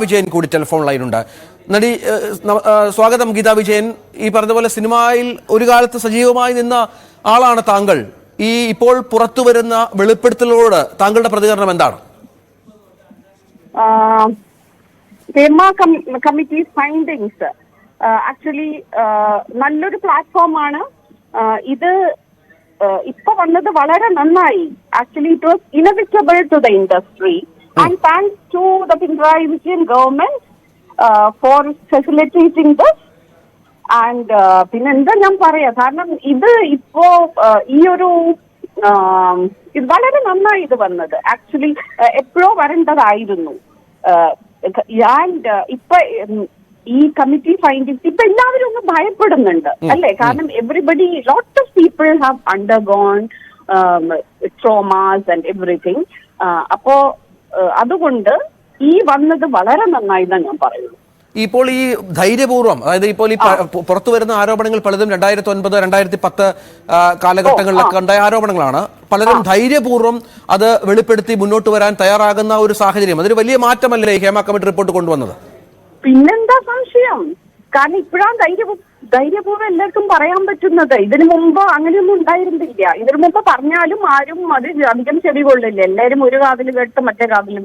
വിജയൻ കൂടി ടെലിഫോൺ ലൈനുണ്ട്. നടി സ്വാഗതം ഗീതാ വിജയൻ. ഈ പറഞ്ഞതുപോലെ സിനിമയിൽ ഒരു കാലത്ത് സജീവമായി നിന്ന ആളാണ് താങ്കൾ. ഈ ഇപ്പോൾ പുറത്തു വരുന്ന വെളിപ്പെടുത്തലോട് താങ്കളുടെ പ്രതികരണം എന്താണ്? കമ്മിറ്റി ഫൈൻഡിങ്സ് ആക്ച്വലി നല്ലൊരു പ്ലാറ്റ്ഫോമാണ്. ഇത് ഇപ്പൊ വന്നത് വളരെ നന്നായി. Actually it was inevitable to the industry. And thanks to the Pinarayi Vijayan government for facilitating this. And പിന്നെ എന്താ ഞാൻ പറയാ, കാരണം ഇത് ഇപ്പോ ഈ ഒരു ഇത് വളരെ നന്നായി ഇത് വന്നത്. ആക്ച്വലി എപ്പോഴോ വരേണ്ടതായിരുന്നു. ആൻഡ് ഇപ്പൊ ഈ കമ്മിറ്റി ഫൈൻഡിങ്സ് ഇപ്പൊ എല്ലാവരും ഒന്ന് ഭയപ്പെടുന്നുണ്ട് അല്ലേ? കാരണം everybody lot of people have undergone traumas and everything. അപ്പോ അതുകൊണ്ട് ഈ വന്നത് വളരെ നന്നായിട്ടാണ് ഞാൻ പറയുന്നത്. ഇപ്പോൾ ഈ ധൈര്യപൂർവ്വം, അതായത് ഇപ്പോൾ ഈ പുറത്തു വരുന്ന ആരോപണങ്ങൾ പലതും 2009, 2010 കാലഘട്ടങ്ങളിലൊക്കെ ഉണ്ടായ ആരോപണങ്ങളാണ്. പലരും ധൈര്യപൂർവ്വം അത് വെളിപ്പെടുത്തി മുന്നോട്ട് വരാൻ തയ്യാറാകുന്ന ഒരു സാഹചര്യം, അതൊരു വലിയ മാറ്റമല്ലേ ഈ ഹേമ കമ്മിറ്റി റിപ്പോർട്ട് കൊണ്ടുവന്നത്? പിന്നെന്താ സംശയം? കാരണം ഇപ്പോഴാണ് ധൈര്യപൂർവ്വം എല്ലാവർക്കും പറയാൻ പറ്റുന്നത്. ഇതിനു മുമ്പ് അങ്ങനെയൊന്നും ഉണ്ടായിരുന്നില്ല. ഇതിനു മുമ്പ് പറഞ്ഞാലും ആരും അത് അധികം ചെവി കൊള്ളില്ല. എല്ലാവരും ഒരു കാതിൽ കേട്ട് മറ്റേ കാതിൽ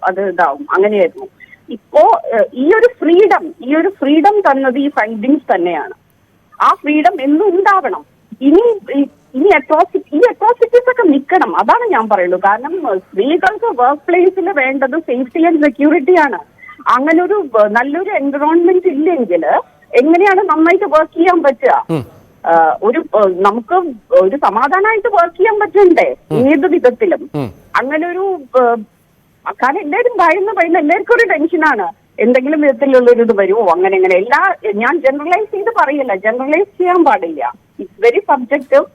അത് ഇതാവും. അങ്ങനെയായിരുന്നു. ഇപ്പോ ഈ ഒരു ഫ്രീഡം തന്നത് ഈ ഫൈൻഡിങ്സ് തന്നെയാണ്. ആ ഫ്രീഡം എന്നും ഉണ്ടാവണം. ഇനി അട്രോസിറ്റീസ് ഒക്കെ നിൽക്കണം. അതാണ് ഞാൻ പറയുള്ളൂ. കാരണം സ്ത്രീകൾക്ക് വർക്ക് പ്ലേസിൽ വേണ്ടത് സേഫ്റ്റി ആൻഡ് സെക്യൂരിറ്റിയാണ്. അങ്ങനൊരു നല്ലൊരു എൻവിറോൺമെന്റ് ഇല്ലെങ്കിൽ എങ്ങനെയാണ് നന്നായിട്ട് വർക്ക് ചെയ്യാൻ പറ്റുക? നമുക്ക് ഒരു സമാധാനമായിട്ട് വർക്ക് ചെയ്യാൻ പറ്റണ്ടേ ഏത് വിധത്തിലും? അങ്ങനൊരു കാരണം എല്ലാവരും ഭയന്ന് എല്ലാവർക്കും ഒരു ടെൻഷനാണ്. എന്തെങ്കിലും വിധത്തിലുള്ളൊരു ഇത് വരുമോ അങ്ങനെ ഞാൻ ജനറലൈസ് ചെയ്ത് പറയല്ല, ജനറലൈസ് ചെയ്യാൻ പാടില്ല. It's very subjective.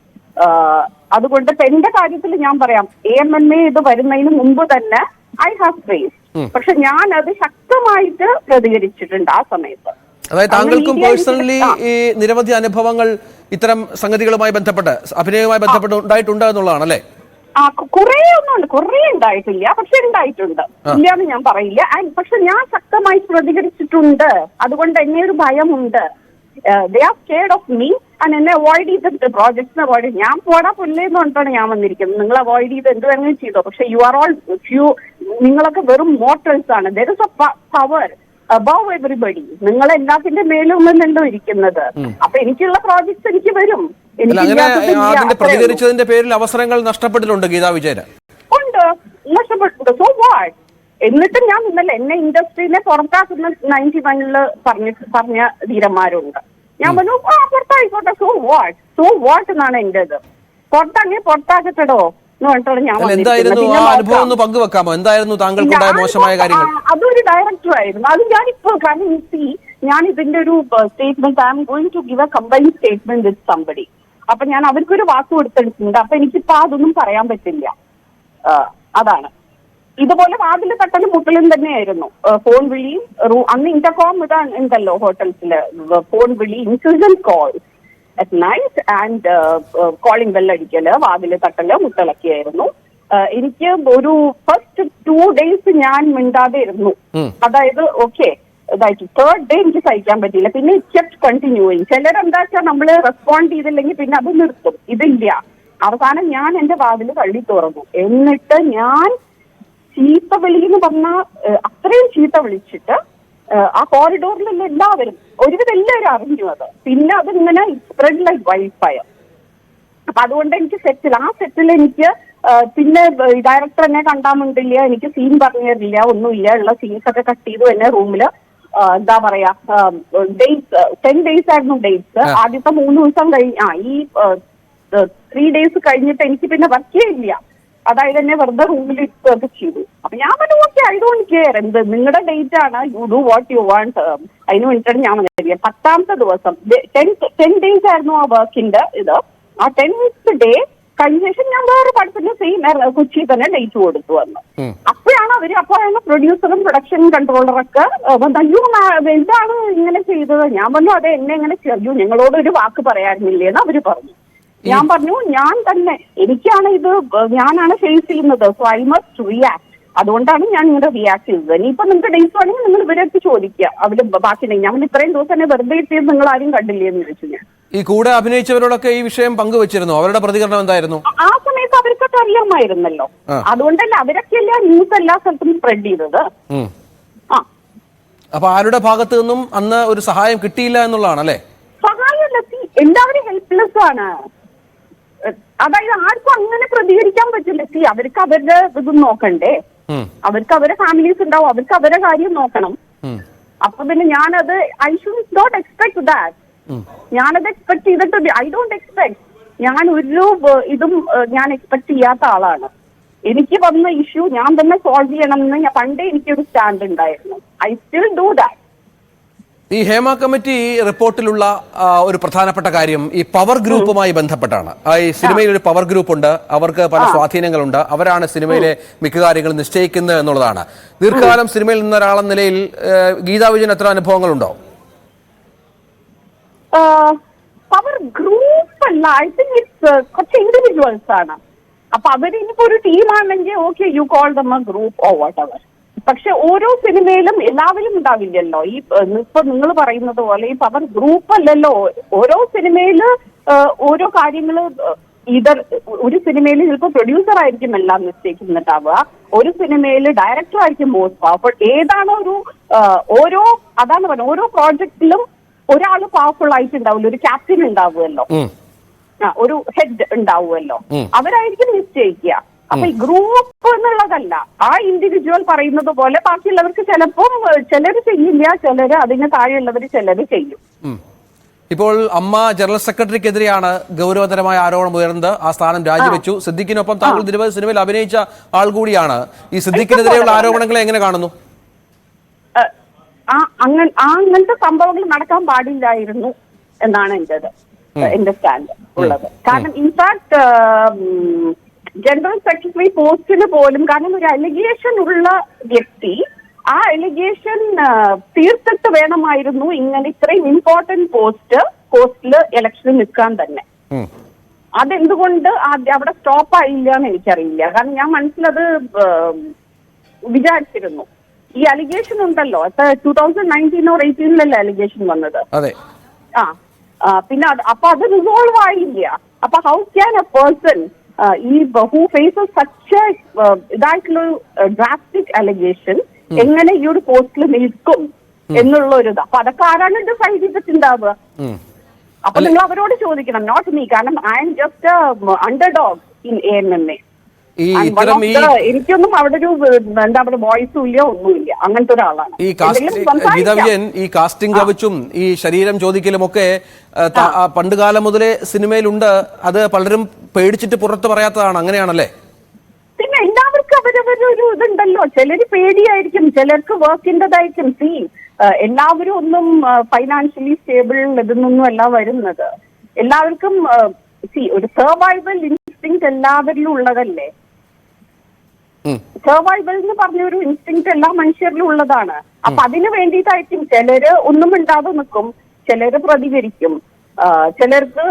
അതുകൊണ്ട് ഇപ്പൊ എന്റെ കാര്യത്തിൽ ഞാൻ പറയാം, AMMA ഇത് വരുന്നതിന് മുമ്പ് തന്നെ ഐ ഹാവ് ഫേസ്. പക്ഷെ ഞാൻ അത് ശക്തമായിട്ട് പ്രതികരിച്ചിട്ടുണ്ട് ആ സമയത്ത്. അതായത് താങ്കൾക്കും പേഴ്സണലി ഈ നിരവധി അനുഭവങ്ങൾ ഇത്തരം സംഗതികളുമായി ബന്ധപ്പെട്ട്, അഭിനയവുമായി ബന്ധപ്പെട്ട് ഉണ്ടായിട്ടുണ്ട് എന്നുള്ളതാണ് അല്ലേ? കുറെ ഉണ്ടായിട്ടില്ല, പക്ഷെ ഉണ്ടായിട്ടുണ്ട്. ഇല്ലാന്ന് ഞാൻ പറയില്ല. പക്ഷെ ഞാൻ ശക്തമായി പ്രതികരിച്ചിട്ടുണ്ട്. അതുകൊണ്ട് എന്നെ ഒരു ഭയമുണ്ട്. They are scared of me and എന്നെ അവോയ്ഡ് ചെയ്തിട്ട് പ്രോജക്ട്സിനെ അവോയ്ഡ് ചെയ്ത് ഞാൻ പോടാ പുല്ലേന്ന് പറഞ്ഞിട്ടാണ് ഞാൻ വന്നിരിക്കുന്നത്. നിങ്ങൾ അവോയ്ഡ് ചെയ്ത് എന്ത് വേണമെങ്കിലും ചെയ്തോ, പക്ഷെ യു ആർ ഓൾ നിങ്ങളൊക്കെ വെറും മോർട്ടൽസ് ആണ്. There is A power above everybody. നിങ്ങൾ എല്ലാത്തിന്റെ മേലും നിന്നല്ലോ ഇരിക്കുന്നത്. അപ്പൊ എനിക്കുള്ള പ്രോജക്ട്സ് എനിക്ക് വരും. പ്രതികരിച്ചതിന്റെ പേരിൽ അവസരങ്ങൾ നഷ്ടപ്പെട്ടിട്ടുണ്ട് ഗീതാ വിജയന്. ഉണ്ട്, നഷ്ടപ്പെട്ടിട്ടുണ്ട്. So what? എന്നിട്ടും ഞാൻ ഇന്നലെ എന്നെ ഇൻഡസ്ട്രീനെ പുറത്താക്കുന്ന 91 പറഞ്ഞ ധീരന്മാരുണ്ട്. ഞാൻ പറഞ്ഞു പുറത്തായിക്കോട്ടെ, സോ വാട്ട് എന്നാണ് എന്റെ ഇത്. പുറത്താക്കട്ടോ എന്ന് പറഞ്ഞിട്ടാണ് ഞാൻ പങ്കുവെക്കാമോ? എന്തായിരുന്നു താങ്കൾക്കുണ്ടായ മോശമായ കാര്യങ്ങൾ? അതൊരു ഡയറക്ടർ ആയിരുന്നു. അത് ഞാനിപ്പോ ഞാൻ ഇതിന്റെ ഒരു statement, I am going to give a combined statement with somebody. അപ്പൊ ഞാൻ അവർക്കൊരു വാക്ക് കൊടുത്തിട്ടുണ്ട്. അപ്പൊ എനിക്കിപ്പോ അതൊന്നും പറയാൻ പറ്റില്ല. അതാണ്. ഇതുപോലെ വാതിൽ തട്ടലും മുട്ടലും തന്നെയായിരുന്നു. ഫോൺ വിളിയും അന്ന് ഇന്റർകോം ഇതാണ് ഉണ്ടല്ലോ ഹോട്ടൽസില്, ഫോൺ വിളി, incident call at night and calling bell അടിക്കല്, വാതില് തട്ടല്, മുട്ടലൊക്കെ ആയിരുന്നു. എനിക്ക് ഒരു ഫസ്റ്റ് 2 days ഞാൻ മിണ്ടാതെ ഇരുന്നു. അതായത് ഓക്കെ, ഇതായിട്ട് 3rd day എനിക്ക് സഹിക്കാൻ പറ്റിയില്ല. പിന്നെ ഇറ്റ് കണ്ടിന്യൂയിങ്. ചിലരെന്താ വെച്ചാൽ നമ്മള് റെസ്പോണ്ട് ചെയ്തില്ലെങ്കിൽ പിന്നെ അത് നിർത്തും. ഇതില്ല. അവസാനം ഞാൻ എന്റെ വാതില് തള്ളി തുറന്നു. എന്നിട്ട് ഞാൻ ചീത്ത വിളി എന്ന് പറഞ്ഞാൽ അത്രയും ചീത്ത വിളിച്ചിട്ട് ആ കോറിഡോറിലുള്ള എല്ലാവരും, ഒരുവിധം എല്ലാവരും അറിഞ്ഞു അത്. പിന്നെ അതിങ്ങനെ സ്പ്രെഡ് ലൈക്ക് വൈൽഡ് ഫയർ. അപ്പൊ അതുകൊണ്ട് എനിക്ക് ആ സെറ്റിൽ എനിക്ക് പിന്നെ ഡയറക്ടർ എന്നെ കണ്ടാമുണ്ടില്ല, എനിക്ക് സീൻ പറഞ്ഞു തരില്ല, ഒന്നുമില്ല. ഉള്ള സീൻസ് ഒക്കെ കട്ട് ചെയ്തു. എന്നെ റൂമില് എന്താ പറയാ, 10 days ആയിരുന്നു ഡേറ്റ്സ്. ആദ്യത്തെ 3 ദിവസം ഈ 3 days കഴിഞ്ഞിട്ട് എനിക്ക് പിന്നെ വർക്ക് ചെയ്യില്ല. അതായത് എന്നെ വെറുതെ റൂമിൽ ഇതൊക്കെ ചെയ്തു. അപ്പൊ ഞാൻ പറഞ്ഞു ഓക്കെ, ഐ ഡോണ്ട് കെയർ, എന്ത് നിങ്ങളുടെ ഡേറ്റ് ആണ്, you do what you want. അതിന് വേണ്ടിയിട്ടാണ് ഞാൻ വന്നിരിക്കുക. 10ാമത്തെ ദിവസം 10 days ആയിരുന്നു ആ വർക്കിന്റെ ഇത്. ആ 10th day കഴിഞ്ഞ ശേഷം ഞാൻ വേറെ പടത്തിന് സെയിം കൊച്ചി തന്നെ ഡേറ്റ് കൊടുത്തു വന്നു. അപ്പോഴാണ് അപ്പോഴാണ് പ്രൊഡ്യൂസറും പ്രൊഡക്ഷൻ കൺട്രോളറൊക്കെ അയ്യോ എന്താണ് ഇങ്ങനെ ചെയ്തത്? ഞാൻ പറഞ്ഞു അതെ, എന്നെ എങ്ങനെ ചെയ്തു, ഞങ്ങളോട് ഒരു വാക്ക് പറയാറുന്നില്ലേന്ന് അവര് പറഞ്ഞു. ഞാൻ പറഞ്ഞു ഞാൻ തന്നെ, എനിക്കാണ് ഇത്, ഞാനാണ് ഫേസ് ചെയ്യുന്നത്. So I must react. അതുകൊണ്ടാണ് ഞാൻ ഇങ്ങനെ റിയാക്ട് ചെയ്തത്. ഇനിയിപ്പോ നിങ്ങൾക്ക് ഡേറ്റ് വേണമെങ്കിൽ നിങ്ങൾ ഇവരടുത്ത് ചോദിക്കുക. അവര് ബാക്കി ഞാൻ ഇത്രയും ദിവസം തന്നെ വെറുതെ എത്തിയത് നിങ്ങൾ ആരും കണ്ടില്ലേ എന്ന് ചോദിച്ചു ഞാൻ. ഈ കൂടെ അഭിനയിച്ചവരോടൊക്കെ ഈ വിഷയം പങ്കുവച്ചിരുന്നു, അവരുടെ പ്രതികരണം എന്തായിരുന്നു? ആ സമയത്ത് അവർക്കൊക്കെ അറിയാമായിരുന്നല്ലോ. അതുകൊണ്ടല്ല അവരൊക്കെയല്ല ന്യൂസ് എല്ലാ സ്ഥലത്തും സ്പ്രെഡ് ചെയ്തത്. ആ, അപ്പൊ ആരുടെ ഭാഗത്തു നിന്നും അന്ന് ഒരു സഹായം കിട്ടിയില്ല എന്നുള്ളതാണല്ലേ? സഹായമല്ല, എല്ലാവരും ഹെൽപ്ലെസ് ആണ്. അതായത് ആർക്കും അങ്ങനെ പ്രതികരിക്കാൻ പറ്റില്ല. അവർക്ക് അവരുടെ ഇത് നോക്കണ്ടേ, അവർക്ക് അവരുടെ ഫാമിലീസ് ഉണ്ടാവും, അവർക്ക് അവരുടെ കാര്യം നോക്കണം. അപ്പൊ പിന്നെ ഞാനത് I should not expect that. ഞാനത് എക്സ്പെക്ട് ചെയ്തിട്ട് ഐ ഡോണ്ട് എക്സ്പെക്ട്. ഞാൻ ഒരു ഇതും ഞാൻ എക്സ്പെക്ട് ചെയ്യാത്ത ആളാണ്. എനിക്ക് വന്ന ഇഷ്യൂ ഞാൻ തന്നെ സോൾവ് ചെയ്യണം എന്ന് ഞാൻ പണ്ടേ എനിക്കൊരു സ്റ്റാൻഡ് ഉണ്ടായിരുന്നു. I still do that. ഈ ഹേമ കമ്മിറ്റി റിപ്പോർട്ടിലുള്ള ഒരു പ്രധാനപ്പെട്ട കാര്യം ഈ പവർ ഗ്രൂപ്പുമായി ബന്ധപ്പെട്ടാണ്. ഈ സിനിമയിൽ ഒരു പവർ ഗ്രൂപ്പ് ഉണ്ട്, അവർക്ക് പല സ്വാധീനങ്ങളുണ്ട്, അവരാണ് സിനിമയിലെ മിക്ക കാര്യങ്ങളും നിശ്ചയിക്കുന്നത് എന്നുള്ളതാണ്. ദീർഘകാലം സിനിമയിൽ നിന്ന ഒരാളെന്ന നിലയിൽ ഗീതാ വിജയൻ എത്ര അനുഭവങ്ങളുണ്ടോ? പവർ ഗ്രൂപ്പ് അല്ല, ഐ തിങ്ക് ഇറ്റ്സ് കുറച്ച് ഇൻഡിവിജ്വൽസ് ആണ്. അപ്പൊ അവരിനിപ്പോ ഒരു ടീമാണെങ്കിൽ okay, you call them a group or whatever. പക്ഷെ ഓരോ സിനിമയിലും എല്ലാവരും ഉണ്ടാവില്ലല്ലോ. ഈ ഇപ്പൊ നിങ്ങൾ പറയുന്നത് പോലെ ഈ പവർ ഗ്രൂപ്പ് അല്ലല്ലോ. ഓരോ സിനിമയില് ഓരോ കാര്യങ്ങള് ഒരു സിനിമയിൽ ചിലപ്പോൾ പ്രൊഡ്യൂസർ ആയിരിക്കും എല്ലാം നിശ്ചയിക്കുന്നുണ്ടാവുക, ഒരു സിനിമയിൽ ഡയറക്ടർ ആയിരിക്കും മോസ്റ്റ് പവർഫുൾ. ഏതാണോ ഓരോ അതാണ് പറഞ്ഞത്, ഓരോ പ്രോജക്റ്റിലും ഒരാൾ പവർഫുൾ ആയിട്ടുണ്ടാവില്ല, ഒരു ക്യാപ്റ്റൻ ഉണ്ടാവുമല്ലോ, ഒരു ഹെഡ് ഉണ്ടാവുമല്ലോ, അവരായിരിക്കും നിശ്ചയിക്കുക. അപ്പൊ ഈ ഗ്രൂപ്പ് എന്നുള്ളതല്ല, ആ ഇൻഡിവിജ്വൽ പറയുന്നത് പോലെ ബാക്കിയുള്ളവർക്ക് ചിലപ്പം ചിലര് ചെയ്യില്ല, ചിലര് അതിന് താഴെയുള്ളവർ ചിലര് ചെയ്യും. ഇപ്പോൾ അമ്മ ജനറൽ സെക്രട്ടറിക്കെതിരെയാണ് ഗൗരവതരമായ ആരോപണം ഉയർന്നത്. ആ സ്ഥാനം രാജിവെച്ചു. സിദ്ദിഖിനൊപ്പം താങ്കൾ നിരവധി സിനിമയിൽ അഭിനയിച്ച ആൾ കൂടിയാണ്. ഈ സിദ്ദിഖിനെതിരെയുള്ള ആരോപണങ്ങളെ എങ്ങനെ കാണുന്നു? അങ്ങനത്തെ സംഭവങ്ങൾ നടക്കാൻ പാടില്ലായിരുന്നു എന്നാണ് എന്റെ സ്റ്റാൻഡ് ഉള്ളത്. കാരണം ഇൻഫാക്ട് ജനറൽ സെക്രട്ടറി പോസ്റ്റിന് പോലും, കാരണം ഒരു അലിഗേഷൻ ഉള്ള വ്യക്തി ആ അലിഗേഷൻ തീർത്തിട്ട് വേണമായിരുന്നു ഇങ്ങനെ ഇത്രയും ഇമ്പോർട്ടന്റ് പോസ്റ്റില് ഇലക്ഷന് നിൽക്കാൻ തന്നെ. അതെന്തുകൊണ്ട് അവിടെ സ്റ്റോപ്പ് ആയില്ല എന്ന് എനിക്കറിയില്ല. കാരണം ഞാൻ മനസ്സിലത് വിചാരിച്ചിരുന്നു. ഈ അലിഗേഷൻ ഉണ്ടല്ലോ, 2019 or 2018 അലിഗേഷൻ വന്നത്. പിന്നെ അപ്പൊ അത് റിസോൾവ് ആയില്ല. അപ്പൊ how can A person who faces such a ഇതായിട്ടുള്ള ഡ്രാസ്റ്റിക് അലിഗേഷൻ എങ്ങനെ ഈ ഒരു പോസ്റ്റിൽ നിൽക്കും എന്നുള്ള ഒരു ഇത്. അപ്പൊ അതൊക്കെ ആരാണ് ഡിസൈഡ് ചെയ്തിട്ടുണ്ടാവുക? അപ്പൊ നിങ്ങൾ അവരോട് ചോദിക്കണം, നോട്ട് മീ. കാരണം I am just underdog in ANMA. എനിക്കൊന്നും അവിടെ ഒരു എന്താ പറയുക വോയിസും ഇല്ല, ഒന്നുമില്ല. അങ്ങനത്തെ ഒരാളാണ്. ഗീതാ വിജയൻ ഈ കാസ്റ്റിംഗ് കവച്ചും ഈ ശരീരം ചോദിക്കലും ഒക്കെ പണ്ടുകാലം മുതലേ സിനിമയിലുണ്ട്. അത് പലരും പേടിച്ചിട്ട് പുറത്ത് പറയാത്തതാണ്. അങ്ങനെയാണല്ലേ? പിന്നെ എല്ലാവർക്കും അവരവരൊരു ഇതുണ്ടല്ലോ. ചിലര് പേടിയായിരിക്കും, ചിലർക്ക് വർക്കിൻ്റെതായിരിക്കും. എല്ലാവരും ഒന്നും ഫൈനാൻഷ്യലി സ്റ്റേബിൾ ഇതൊന്നും അല്ല വരുന്നത്. എല്ലാവർക്കും ഒരു സർവൈവൽ ഇൻസ്റ്റിങ്ക്റ്റ് എല്ലാവരിലും ഉള്ളതല്ലേ. സർവൈവൽ എന്ന് പറഞ്ഞൊരു ഇൻസ്റ്റിങ്ക്റ്റ് എല്ലാ മനുഷ്യരിലും ഉള്ളതാണ്. അപ്പൊ അതിന് വേണ്ടിയിട്ടായിരിക്കും ചിലര് ഒന്നും മിണ്ടാതെ നിൽക്കും, ചിലര് പ്രതികരിക്കും, ചിലർക്ക്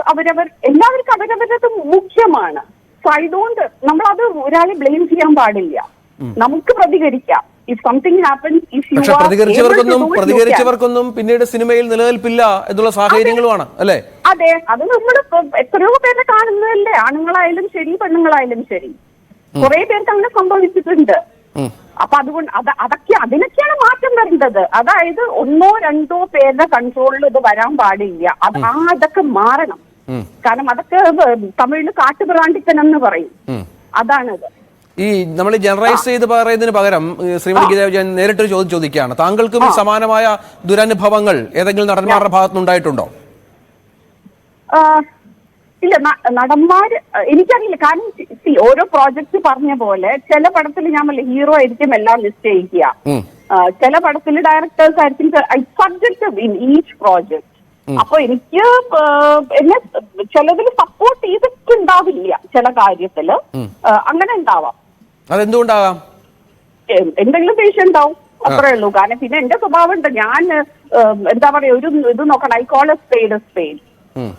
എല്ലാവർക്കും അവരവരത് മുഖ്യമാണ്. സോ ഐ ഡോണ്ട്, നമ്മളത് ഒരാളെ ബ്ലെയിം ചെയ്യാൻ പാടില്ല. നമുക്ക് പ്രതികരിക്കാം. ഇഫ് സംതിങ് ഹാപ്പൻസ്, പക്ഷെ പ്രതികരിച്ചവർക്കൊന്നും പിന്നീട് സിനിമയിൽ നിലനിൽപ്പില്ല എന്നുള്ള സാഹചര്യങ്ങളുമാണ് അല്ലേ? അതെ, അത് നമ്മൾ എത്രയോ പേരെ കാണുന്നതല്ലേ. ആണുങ്ങളായാലും ശരി, പെണ്ണുങ്ങളായാലും ശരി, കുറെ പേർക്ക് അങ്ങനെ സംഭവിച്ചിട്ടുണ്ട്. അപ്പൊ അതുകൊണ്ട് അതിനൊക്കെയാണ് മാറ്റം വരേണ്ടത്. അതായത് 1 or 2 പേരുടെ കൺട്രോളിൽ ഇത് വരാൻ പാടില്ല. അതൊക്കെ മാറണം. കാരണം അതൊക്കെ തമിഴില് കാട്ടുപ്രാണ്ടിത്തനം എന്ന് പറയും. അതാണിത്. ഈ നമ്മൾ ജനറലൈസ് ചെയ്ത് പറയുന്നതിന് പകരം ശ്രീമതി ഗീതാ വിജയൻ നേരിട്ടൊരു ചോദ്യം ചോദിക്കുകയാണ്. താങ്കൾക്കും സമാനമായ ദുരനുഭവങ്ങൾ ഏതെങ്കിലും നടന്മാരുടെ ഭാഗത്തുനിന്നുണ്ടായിട്ടുണ്ടോ? ഇല്ല, നടന്മാര് എനിക്കറിയില്ല. കാരണം ഓരോ പ്രോജക്റ്റ് പറഞ്ഞ പോലെ ചില പടത്തിൽ ഞാൻ ഹീറോ ആയിരിക്കും എല്ലാം നിശ്ചയിക്കുക, ചില പടത്തിൽ ഡയറക്ടേഴ്സ് ആയിരിക്കും സബ്ജക്ട് ഇൻ ഈച്ച് പ്രോജക്ട്. അപ്പൊ എനിക്ക് എന്നെ ചിലതിൽ സപ്പോർട്ട് ചെയ്തിട്ടുണ്ടാവില്ല, ചില കാര്യത്തില് അങ്ങനെ ഉണ്ടാവാം. അതെന്തുകൊണ്ടാകാം? എന്തെങ്കിലും ദേഷ്യം ഉണ്ടാവും, അത്രേ ഉള്ളൂ. കാരണം പിന്നെ എന്റെ സ്വഭാവം ഉണ്ട്. ഞാൻ എന്താ പറയാ, ഒരു ഇത് നോക്കണം, ഐ കോൾ എ സ്പേഡ്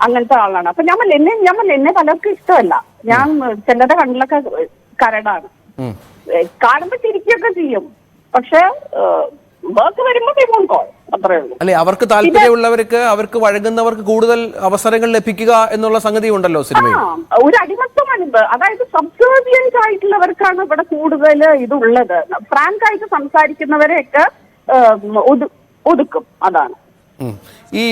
അങ്ങനത്തെ ആളാണ്. അപ്പൊ എന്നെ പലർക്കും ഇഷ്ടമല്ല. ഞാൻ ചിലരുടെ കണ്ണിലൊക്കെ കരടാണ്. കാണുമ്പോ ചിരിക്കുകയൊക്കെ ചെയ്യും, പക്ഷെ വർക്ക് വരുമ്പോ ടൈമോൺ കോൾ, അത്രേ ഉള്ളൂ. അല്ലെ, അവർക്ക് താല്പര്യമുള്ളവർക്ക്, അവർക്ക് വഴങ്ങുന്നവർക്ക് കൂടുതൽ അവസരങ്ങൾ ലഭിക്കുക എന്നുള്ള സംഗതി ഉണ്ടല്ലോ സിനിമയിൽ. ഒരു അടിമത്തം അതായത് സബ്സേർവിയന്റ് ആയിട്ടുള്ളവർക്കാണ് ഇവിടെ കൂടുതൽ ഇതുള്ളത്. ഫ്രാങ്ക് ആയിട്ട് സംസാരിക്കുന്നവരെയൊക്കെ ഒതുക്കും, അതാണ്. ഈ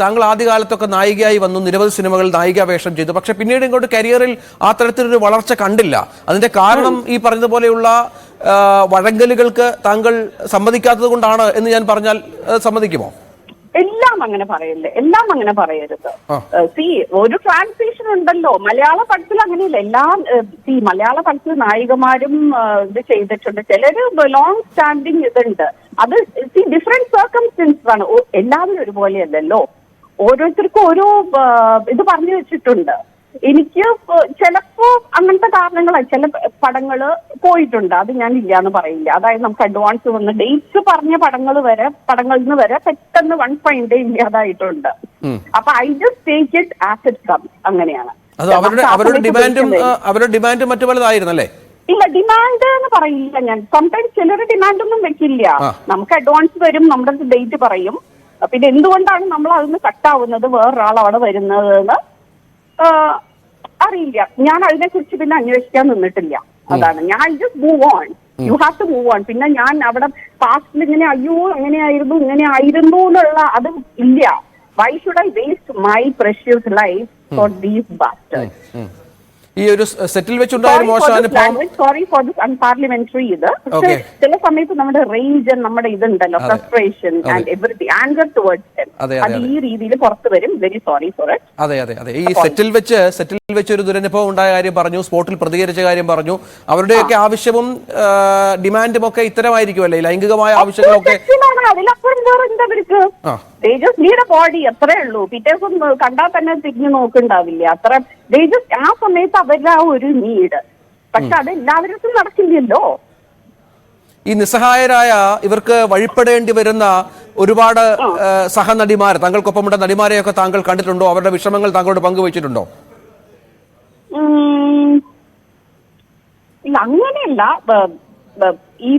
താങ്കൾ ആദ്യകാലത്തൊക്കെ നായികയായി വന്നു, നിരവധി സിനിമകൾ നായിക വേഷം ചെയ്തു, പക്ഷെ പിന്നീട് ഇങ്ങോട്ട് കരിയറിൽ ആ തരത്തിലൊരു വളർച്ച കണ്ടില്ല. അതിന്റെ കാരണം ഈ പറഞ്ഞതുപോലെയുള്ള വഴങ്ങലുകൾക്ക് താങ്കൾ സമ്മതിക്കാത്തത് കൊണ്ടാണ് എന്ന് ഞാൻ പറഞ്ഞാൽ സമ്മതിക്കുമോ? എല്ലാം അങ്ങനെ പറയല്ലേ, എല്ലാം അങ്ങനെ പറയരുത്. ഒരു ട്രാൻസിഷൻ ഉണ്ടല്ലോ മലയാള പടത്തിൽ, അങ്ങനെയല്ല. മലയാള പടത്തിൽ നായികമാരും ഇത് ചെയ്തിട്ടുണ്ട്, ചിലര് ലോങ് സ്റ്റാൻഡിങ് ഇതുണ്ട്. അത് ഡിഫറെന്റ് സർക്കംസ്റ്റൻസസ് ആണ്, എല്ലാവരും ഒരുപോലെയല്ലല്ലോ. ഓരോരുത്തർക്കും ഓരോ ഇത് പറഞ്ഞു വെച്ചിട്ടുണ്ട്. എനിക്ക് ചിലപ്പോ അങ്ങനത്തെ കാരണങ്ങളാണ് ചില പടങ്ങള് പോയിട്ടുണ്ട്, അത് ഞാൻ ഇല്ലാന്ന് പറയില്ല. അതായത് നമുക്ക് അഡ്വാൻസ് വന്ന് ഡേറ്റ്സ് പറഞ്ഞ പടങ്ങളിൽ നിന്ന് വരെ പെട്ടെന്ന് 1 ഡേ ഇല്ലാതായിട്ടുണ്ട്. അപ്പൊ I just take it as it comes, അങ്ങനെയാണ്. അവരുടെ ഡിമാൻഡ് മറ്റു പലതായിരുന്നല്ലേ? ഇല്ല, ഡിമാൻഡ് എന്ന് പറയില്ല ഞാൻ. സംടൈംസ് ചിലർ ഡിമാൻഡ് ഒന്നും വെക്കില്ല. നമുക്ക് അഡ്വാൻസ് വരും, നമ്മുടെ ഡേറ്റ് പറയും. പിന്നെ എന്തുകൊണ്ടാണ് നമ്മൾ അതിന് കട്ടാവുന്നത്, വേറൊരാൾ അവിടെ വരുന്നതെന്ന് അറിയില്ല. ഞാൻ അതിനെക്കുറിച്ച് പിന്നെ അന്വേഷിക്കാൻ നിന്നിട്ടില്ല. അതാണ് ഞാൻ just move on. You have to move on. പിന്നെ ഞാൻ അവിടെ പാസ്റ്റിൽ ഇങ്ങനെ അയ്യോ അങ്ങനെയായിരുന്നു ഇങ്ങനെ എന്നുള്ള അത് ഇല്ല. Why should I waste my precious life for these busters? ഈ ഒരു സെറ്റിൽ വെച്ചുണ്ടായ മോശം അനുഭവം, സോറി ഫോർ ദിസ് അൺപാർലമെന്ററി ഇത്. പക്ഷേ ചില സമയത്ത് നമ്മുടെ റേഞ്ച്, നമ്മുടെ ഇതുണ്ടല്ലോ, frustration and everything, anchor towards അത് ഈ രീതിയിൽ പുറത്തു വരും. Very sorry for it. അതെ. ഈ സെറ്റിൽ വെച്ച് ഒരു ദുരനുഭവം ഉണ്ടായ കാര്യം പറഞ്ഞു, സ്പോട്ടിൽ പ്രതികരിച്ച കാര്യം പറഞ്ഞു. അവരുടെയൊക്കെ ആവശ്യവും ഡിമാൻഡും ഒക്കെ ഇത്തരമായിരിക്കുമല്ലേ, ലൈംഗികമായ ആവശ്യങ്ങളൊക്കെ. അതിലപ്പുറം വേറെ എന്താ അവർക്ക്? ബോഡി അത്രേ ഉള്ളൂ. പിറ്റേസം കണ്ടാൽ തന്നെ തിരിഞ്ഞു നോക്കുണ്ടാവില്ല. അത്ര ആ സമയത്ത് അവരുടെ ആ ഒരു നീഡ്. പക്ഷെ അത് എല്ലാവരും നടക്കില്ലല്ലോ. ഈ നിസ്സഹായരായ ഇവർക്ക് വഴിപ്പെടേണ്ടി വരുന്ന ഒരുപാട് സഹനടിമാർ, താങ്കൾക്കൊപ്പമുള്ള നടിമാരെയൊക്കെ താങ്കൾ കണ്ടിട്ടുണ്ടോ? അവരുടെ വിഷമങ്ങൾ താങ്കളോട് പങ്കുവച്ചിട്ടുണ്ടോ? ഇല്ല, അങ്ങനെയല്ല. ഈ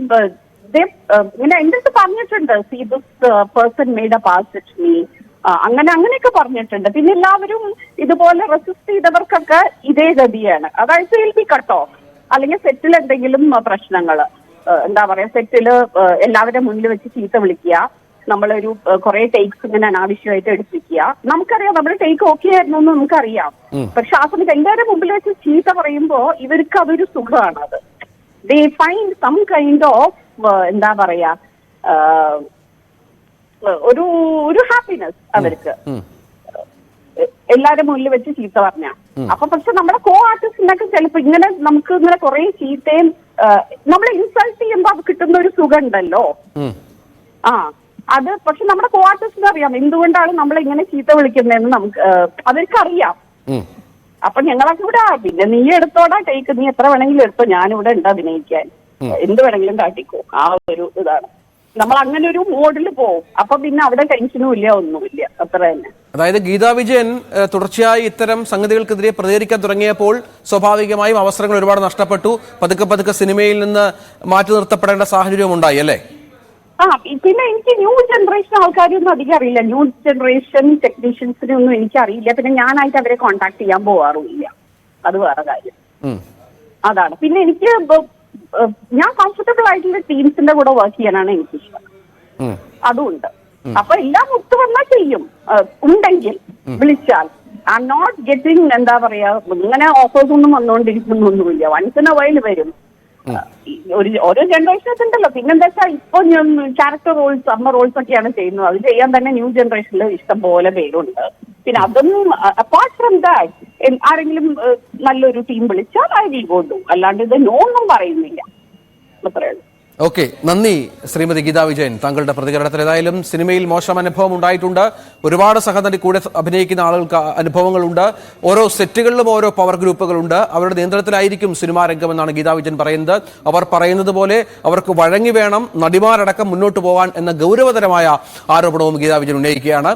ഇങ്ങനെ എന്റെ അടുത്ത് പറഞ്ഞിട്ടുണ്ട്, see this person made a pass at me, അങ്ങനെയൊക്കെ പറഞ്ഞിട്ടുണ്ട്. പിന്നെ എല്ലാവരും ഇതുപോലെ റെസിസ്റ്റ് ചെയ്തവർക്കൊക്കെ ഇതേ ഗതിയാണ്. അതായത് വിൽ ബി കട്ട് ഓഫ്, അല്ലെങ്കിൽ സെറ്റിൽ എന്തെങ്കിലും പ്രശ്നങ്ങള്, എന്താ പറയാ, സെറ്റില് എല്ലാവരുടെ മുന്നിൽ വെച്ച് ചീത്ത വിളിക്കുക, നമ്മളൊരു കുറെ ടേക്സ് ഇങ്ങനെ അനാവശ്യമായിട്ട് എടുപ്പിക്കുക. നമുക്കറിയാം നമ്മുടെ ടേക്ക് ഓക്കെ ആയിരുന്നു എന്ന് നമുക്കറിയാം. പക്ഷെ ആ സമയത്ത് എല്ലാവരുടെ മുമ്പിൽ വെച്ച് ചീത്ത പറയുമ്പോ ഇവർക്ക് അതൊരു സുഖമാണ്. അത് they find some kind of എന്താ പറയാ, ഒരു ഹാപ്പിനെസ് അവർക്ക് എല്ലാവരുടെ മുന്നിൽ വെച്ച് ചീത്ത പറഞ്ഞ. അപ്പൊ പക്ഷെ നമ്മുടെ കോ ആർട്ടിസ്റ്റിനൊക്കെ ചിലപ്പോ ഇങ്ങനെ നമുക്ക് ഇങ്ങനെ കുറെ ചീത്തയും നമ്മളെ ഇൻസൾട്ട് ചെയ്യുമ്പോ കിട്ടുന്ന ഒരു സുഖം ഉണ്ടല്ലോ. അത് പക്ഷെ നമ്മുടെ കോ ആർട്ടിസ്റ്റിന് അറിയാം എന്തുകൊണ്ടാണ് നമ്മൾ ഇങ്ങനെ ചീത്ത വിളിക്കുന്നതെന്ന് നമുക്ക് അവർക്കറിയാം. അപ്പൊ ഞങ്ങളൊക്കെ ഇവിടെ പിന്നെ നീ എടുത്തോടാ ടേക്ക്, നീ എത്ര വേണമെങ്കിലും എടുത്തോ, ഞാനിവിടെ ഉണ്ട് അഭിനയിക്കാൻ, എന്ത് വേണമെങ്കിലും കാട്ടിക്കോ. ആ ഒരു ഇതാണ് നമ്മൾ അങ്ങനെ ഒരു മോഡിൽ പോകും. അപ്പൊ പിന്നെ അവിടെ ടെൻഷനും ഇല്ല, ഒന്നുമില്ല, അത്ര തന്നെ. അതായത് ഗീതാ വിജയൻ തുടർച്ചയായി ഇത്തരം സംഗതികൾക്കെതിരെ പ്രതികരിക്കാൻ തുടങ്ങിയപ്പോൾ സ്വാഭാവികമായും അവസരങ്ങൾ ഒരുപാട് നഷ്ടപ്പെട്ടു. പതുക്കെ സിനിമയിൽ നിന്ന് മാറ്റി നിർത്തപ്പെടേണ്ട സാഹചര്യം ഉണ്ടായി അല്ലേ? പിന്നെ എനിക്ക് ന്യൂ ജനറേഷൻ ആൾക്കാരൊന്നും അധികം അറിയില്ല. ന്യൂ ജനറേഷൻ ടെക്നീഷ്യൻസിനെ ഒന്നും എനിക്കറിയില്ല. പിന്നെ ഞാനായിട്ട് അവരെ കോൺടാക്ട് ചെയ്യാൻ പോവാറുമില്ല. അത് വേറെ കാര്യം. അതാണ്. പിന്നെ എനിക്ക് ഞാൻ കംഫർട്ടബിൾ ആയിട്ടുള്ള ടീംസിന്റെ കൂടെ വർക്ക് ചെയ്യാനാണ് എനിക്കിഷ്ടം. അതുകൊണ്ട് അപ്പൊ എല്ലാം ഒത്തു വന്നാൽ ചെയ്യും. ഉണ്ടെങ്കിൽ വിളിച്ചാൽ ഐ എം നോട്ട് ഗെറ്റിംഗ് എന്താ പറയാ ഇങ്ങനെ ഓഫേഴ്സ് ഒന്നും വന്നുകൊണ്ടിരിക്കുന്നൊന്നുമില്ല. വൺസ് ഇൻ എ വൈൽ വരും. ഓരോ ജനറേഷൻസ് ഉണ്ടല്ലോ. പിന്നെന്താ വെച്ചാൽ ഇപ്പൊ ഞാൻ ക്യാരക്ടർ റോൾസ്, അമ്മ റോൾസ് ഒക്കെയാണ് ചെയ്യുന്നത്. അത് ചെയ്യാൻ തന്നെ ന്യൂ ജനറേഷനിൽ ഇഷ്ടം പോലെ പേരുണ്ട്. പിന്നെ അതൊന്നും അപ്പാർട്ട് ഫ്രം ദാറ്റ് ആരെങ്കിലും നല്ലൊരു ടീം വിളിച്ചാൽ ഐ വിൽ ഗോ ടു. അല്ലാണ്ട് ഇത് നോ ഒന്നും പറയുന്നില്ല. അത്രേ ഉള്ളൂ. ഓക്കെ, നന്ദി ശ്രീമതി ഗീതാ വിജയൻ താങ്കളുടെ പ്രതികരണത്തിൽ. ഏതായാലും സിനിമയിൽ മോശം അനുഭവം ഉണ്ടായിട്ടുണ്ട്. ഒരുപാട് സഹനടി കൂടെ അഭിനയിക്കുന്ന ആളുകൾക്ക് അനുഭവങ്ങളുണ്ട്. ഓരോ സെറ്റുകളിലും ഓരോ പവർ ഗ്രൂപ്പുകളുണ്ട്. അവരുടെ നിയന്ത്രണത്തിലായിരിക്കും സിനിമാ രംഗമെന്നാണ് ഗീതാ വിജയൻ പറയുന്നത്. അവർ പറയുന്നത് പോലെ അവർക്ക് വഴങ്ങി വേണം നടിമാരടക്കം മുന്നോട്ട് പോകാൻ എന്ന ഗൗരവതരമായ ആരോപണവും ഗീതാ വിജയൻ ഉന്നയിക്കുകയാണ്.